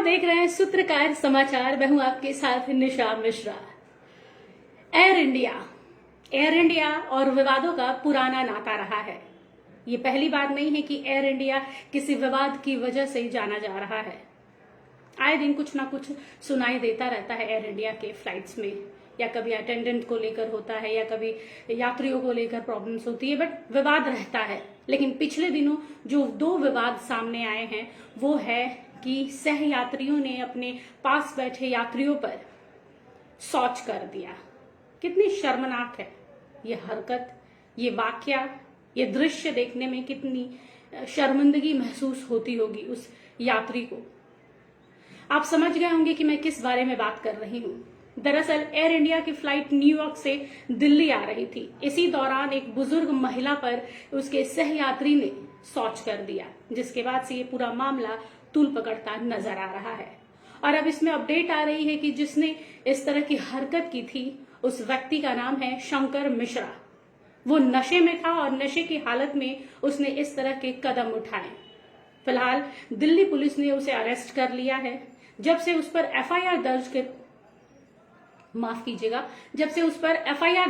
देख रहे हैं सूत्रकार समाचार। मैं हूं आपके साथ निशा मिश्रा। एयर इंडिया और विवादों का पुराना नाता रहा है। ये पहली बात नहीं है कि एयर इंडिया किसी विवाद की वजह से जाना जा रहा है। आए दिन कुछ ना कुछ सुनाई देता रहता है एयर इंडिया के फ्लाइट्स में, या कभी अटेंडेंट को लेकर होता है या कभी यात्रियों को लेकर प्रॉब्लम्स होती है, बट विवाद रहता है। लेकिन पिछले दिनों जो दो विवाद सामने आए हैं वो है कि सह यात्रियों ने अपने पास बैठे यात्रियों पर शौच कर दिया। कितनी शर्मनाक है ये हरकत, ये वाकया, ये दृश्य देखने में कितनी शर्मिंदगी महसूस होती होगी उस यात्री को। आप समझ गए होंगे कि मैं किस बारे में बात कर रही हूँ। दरअसल एयर इंडिया की फ्लाइट न्यूयॉर्क से दिल्ली आ रही थी। इसी दौरान एक बुजुर्ग महिला पर उसके सह यात्री ने शौच कर दिया, जिसके बाद से ये पूरा मामला तूल पकड़ता नजर आ रहा है। और अब इसमें अपडेट आ रही है कि जिसने इस तरह की हरकत की थी उस व्यक्ति का नाम है शंकर मिश्रा। वो नशे में था और नशे की हालत में उसने इस तरह के कदम उठाए। फिलहाल दिल्ली पुलिस ने उसे अरेस्ट कर लिया है। जब से उस पर एफआईआर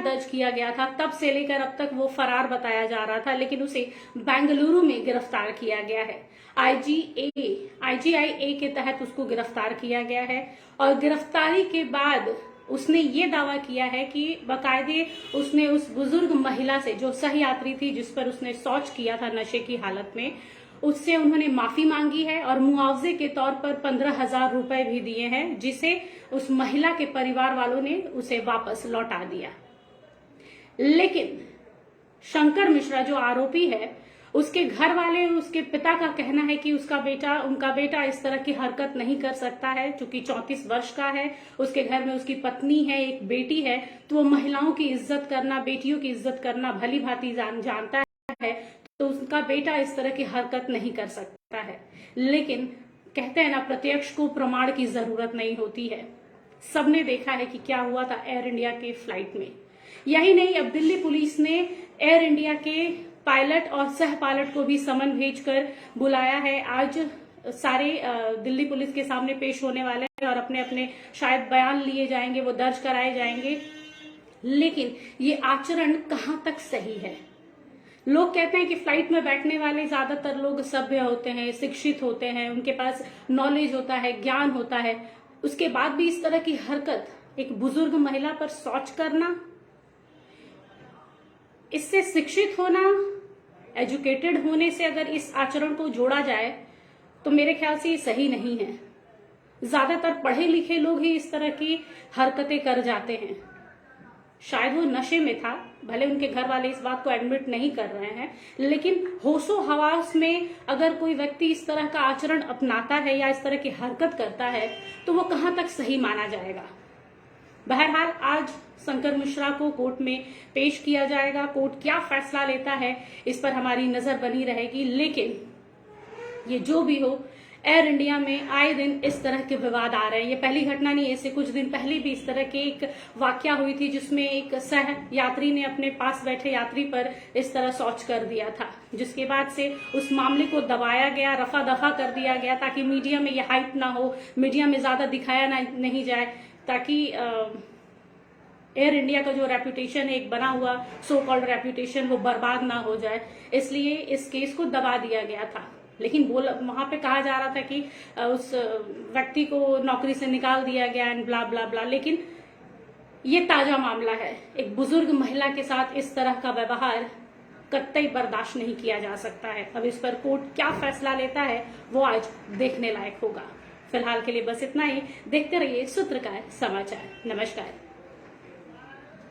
दर्ज किया गया था तब से लेकर अब तक वो फरार बताया जा रहा था, लेकिन उसे बेंगलुरु में गिरफ्तार किया गया है। आईजीआईए के तहत उसको गिरफ्तार किया गया है और गिरफ्तारी के बाद उसने ये दावा किया है कि बाकायदे उसने उस बुजुर्ग महिला से, जो सह यात्री थी जिस पर उसने शौच किया था नशे की हालत में, उससे उन्होंने माफी मांगी है और मुआवजे के तौर पर 15,000 रुपए भी दिए हैं, जिसे उस महिला के परिवार वालों ने उसे वापस लौटा दिया। लेकिन शंकर मिश्रा जो आरोपी है, उसके घर वाले, उसके पिता का कहना है कि उनका बेटा इस तरह की हरकत नहीं कर सकता है, चूंकि 34 वर्ष का है। उसके घर में उसकी पत्नी है, एक बेटी है, तो वो महिलाओं की इज्जत करना, बेटियों की इज्जत करना भली भांति जानता है, तो उसका बेटा इस तरह की हरकत नहीं कर सकता है। लेकिन कहते हैं ना, प्रत्यक्ष को प्रमाण की जरूरत नहीं होती है। सबने देखा है कि क्या हुआ था एयर इंडिया के फ्लाइट में। यही नहीं, अब दिल्ली पुलिस ने एयर इंडिया के पायलट और सह पायलट को भी समन भेजकर बुलाया है। आज सारे दिल्ली पुलिस के सामने पेश होने वाले हैं और अपने अपने शायद बयान लिए जाएंगे, वो दर्ज कराए जाएंगे। लेकिन ये आचरण कहां तक सही है? लोग कहते हैं कि फ्लाइट में बैठने वाले ज्यादातर लोग सभ्य होते हैं, शिक्षित होते हैं, उनके पास नॉलेज होता है, ज्ञान होता है। उसके बाद भी इस तरह की हरकत, एक बुजुर्ग महिला पर शौच करना, इससे शिक्षित होना, एजुकेटेड होने से अगर इस आचरण को जोड़ा जाए तो मेरे ख्याल से ये सही नहीं है। ज्यादातर पढ़े लिखे लोग ही इस तरह की हरकतें कर जाते हैं। शायद वो नशे में था, भले उनके घर वाले इस बात को एडमिट नहीं कर रहे हैं, लेकिन होशो हवास में अगर कोई व्यक्ति इस तरह का आचरण अपनाता है या इस तरह की हरकत करता है तो वो कहां तक सही माना जाएगा। बहरहाल आज शंकर मिश्रा को कोर्ट में पेश किया जाएगा। कोर्ट क्या फैसला लेता है इस पर हमारी नजर बनी रहेगी। लेकिन ये जो भी हो, एयर इंडिया में आए दिन इस तरह के विवाद आ रहे हैं। ये पहली घटना नहीं है, इससे कुछ दिन पहले भी इस तरह की एक वाकया हुई थी जिसमें एक सह यात्री ने अपने पास बैठे यात्री पर इस तरह शौच कर दिया था, जिसके बाद से उस मामले को दबाया गया, रफा दफा कर दिया गया ताकि मीडिया में ये हाइप ना हो, मीडिया में ज्यादा दिखाया नहीं जाए, ताकि एयर इंडिया का जो रेपुटेशन है, एक बना हुआ सो कॉल्ड रेपुटेशन, वो बर्बाद ना हो जाए। इसलिए इस केस को दबा दिया गया था। लेकिन वहां पे कहा जा रहा था कि उस व्यक्ति को नौकरी से निकाल दिया गया एंड ब्ला ब्ला ब्ला। लेकिन ये ताजा मामला है। एक बुजुर्ग महिला के साथ इस तरह का व्यवहार कतई बर्दाश्त नहीं किया जा सकता है। अब इस पर कोर्ट क्या फैसला लेता है वो आज देखने लायक होगा। फिलहाल के लिए बस इतना ही। देखते रहिए सूत्रकार समाचार। नमस्कार।